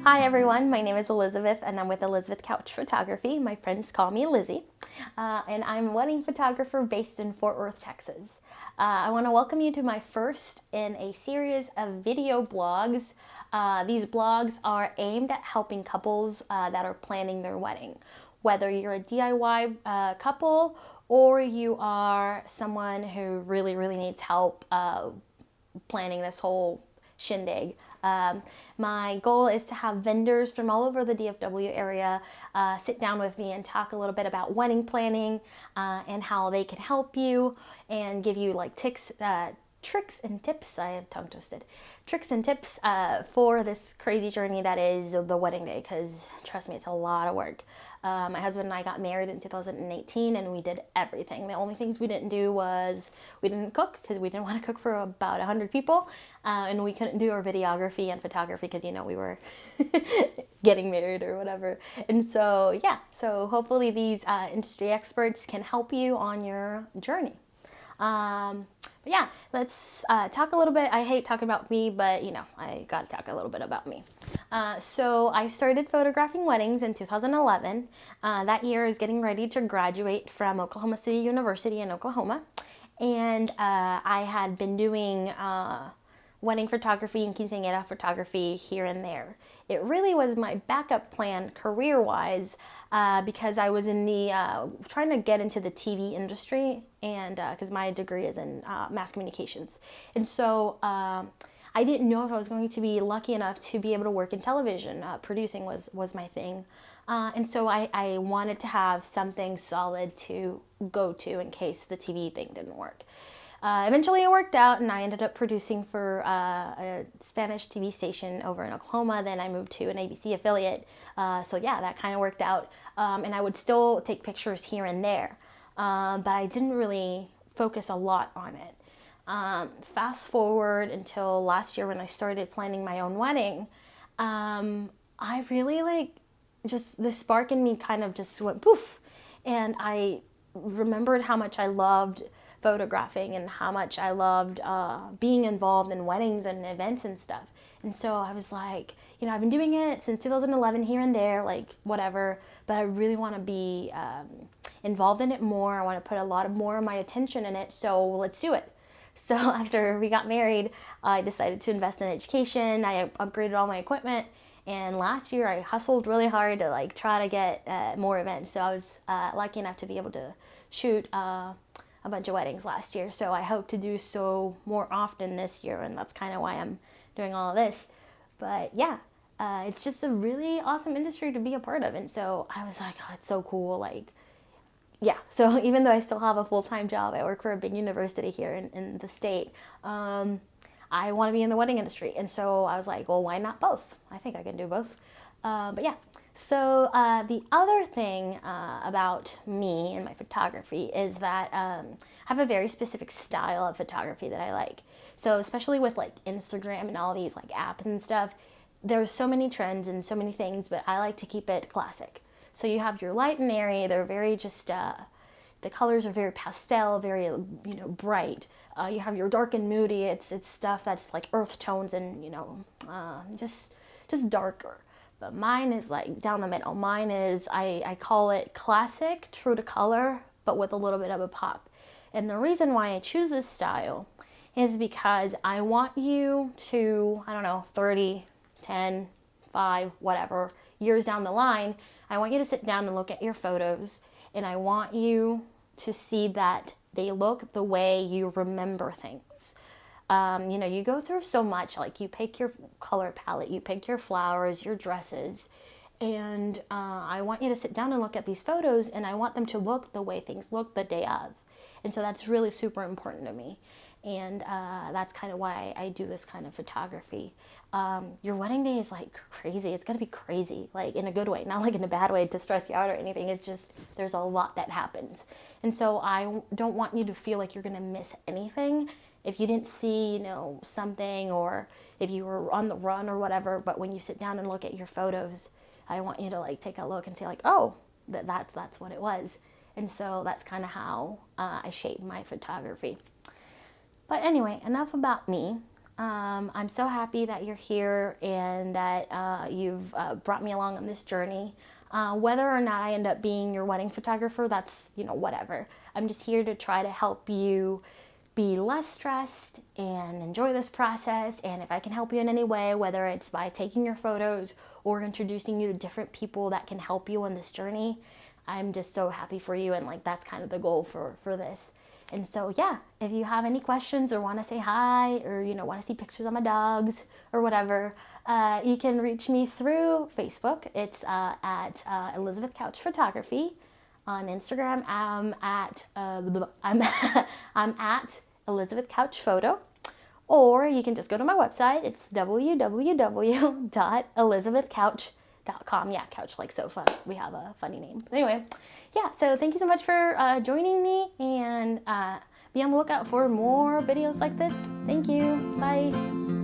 Hi everyone, my name is Elizabeth and I'm with Elizabeth Couch Photography. My friends call me Lizzie. And I'm a wedding photographer based in Fort Worth, Texas. I want to welcome you to my first in a series of video blogs. These blogs are aimed at helping couples that are planning their wedding. Whether you're a DIY couple or you are someone who really needs help planning this whole shindig. My goal is to have vendors from all over the DFW area sit down with me and talk a little bit about wedding planning and how they can help you and give you like tricks and tips. I have tongue twisted. Tricks and tips for this crazy journey that is the wedding day, because trust me, it's a lot of work. My husband and I got married in 2018 and we did everything. The only things we didn't do was we didn't cook because we didn't want to cook for about 100 people. And we couldn't do our videography and photography because, we were getting married or whatever. And so, so hopefully these industry experts can help you on your journey. But yeah, let's talk a little bit. I hate talking about me, but I got to talk a little bit about me. So I started photographing weddings in 2011. That year I was getting ready to graduate from Oklahoma City University in Oklahoma. And I had been doing wedding photography and quinceañera photography here and there. It really was my backup plan career-wise because I was in the trying to get into the TV industry, and because my degree is in mass communications, and so I didn't know if I was going to be lucky enough to be able to work in television. Producing was my thing, and so I wanted to have something solid to go to in case the TV thing didn't work. Eventually it worked out and I ended up producing for a Spanish TV station over in Oklahoma. Then I moved to an ABC affiliate. So yeah, that kind of worked out. And I would still take pictures here and there. But I didn't really focus a lot on it. Fast forward until last year when I started planning my own wedding. I really just the spark in me kind of just went poof. And I remembered how much I loved photographing and how much I loved being involved in weddings and events and stuff. And so I was like, I've been doing it since 2011 here and there, like whatever, but I really want to be involved in it more. I want to put a lot more of my attention in it, so let's do it. So after we got married, I decided to invest in education. I upgraded all my equipment, and last year I hustled really hard to try to get more events. So I was lucky enough to be able to shoot a bunch of weddings last year, so I hope to do so more often this year, and that's kind of why I'm doing all of this. But yeah, it's just a really awesome industry to be a part of, and so I was like, oh, it's so cool. So even though I still have a full-time job, I work for a big university here in the state, I want to be in the wedding industry, and so I was like, well, why not both? I think I can do both. But yeah. So the other thing about me and my photography is that I have a very specific style of photography that I like. So especially with Instagram and all these apps and stuff, there's so many trends and so many things, but I like to keep it classic. So you have your light and airy. They're very just the colors are very pastel, very bright. You have your dark and moody. It's stuff that's like earth tones and just darker. But mine is down the middle. Mine is, I call it classic, true to color, but with a little bit of a pop. And the reason why I choose this style is because I want you to, 30, 10, 5, whatever, years down the line, I want you to sit down and look at your photos, and I want you to see that they look the way you remember things. You go through so much, you pick your color palette, you pick your flowers, your dresses, and I want you to sit down and look at these photos, and I want them to look the way things look the day of. And so that's really super important to me. And that's kind of why I do this kind of photography. Your wedding day is crazy. It's going to be crazy, in a good way, not in a bad way to stress you out or anything. It's just, there's a lot that happens. And so I don't want you to feel like you're going to miss anything if you didn't see, something, or if you were on the run or whatever. But when you sit down and look at your photos, I want you to take a look and say oh, that's what it was. And so that's kind of how I shape my photography. But anyway, enough about me. I'm so happy that you're here and that you've brought me along on this journey. Whether or not I end up being your wedding photographer, that's, whatever. I'm just here to try to help you be less stressed and enjoy this process. And if I can help you in any way, whether it's by taking your photos or introducing you to different people that can help you on this journey, I'm just so happy for you. And like, that's kind of the goal for this. And so, yeah, if you have any questions or want to say hi or, want to see pictures of my dogs or whatever, you can reach me through Facebook. It's at Elizabeth Couch Photography. On Instagram, I'm at Elizabeth Couch Photo. Or you can just go to my website. It's www.elizabethcouch.com. Yeah, couch like sofa. We have a funny name. But anyway, yeah, so thank you so much for joining me, and be on the lookout for more videos like this. Thank you. Bye.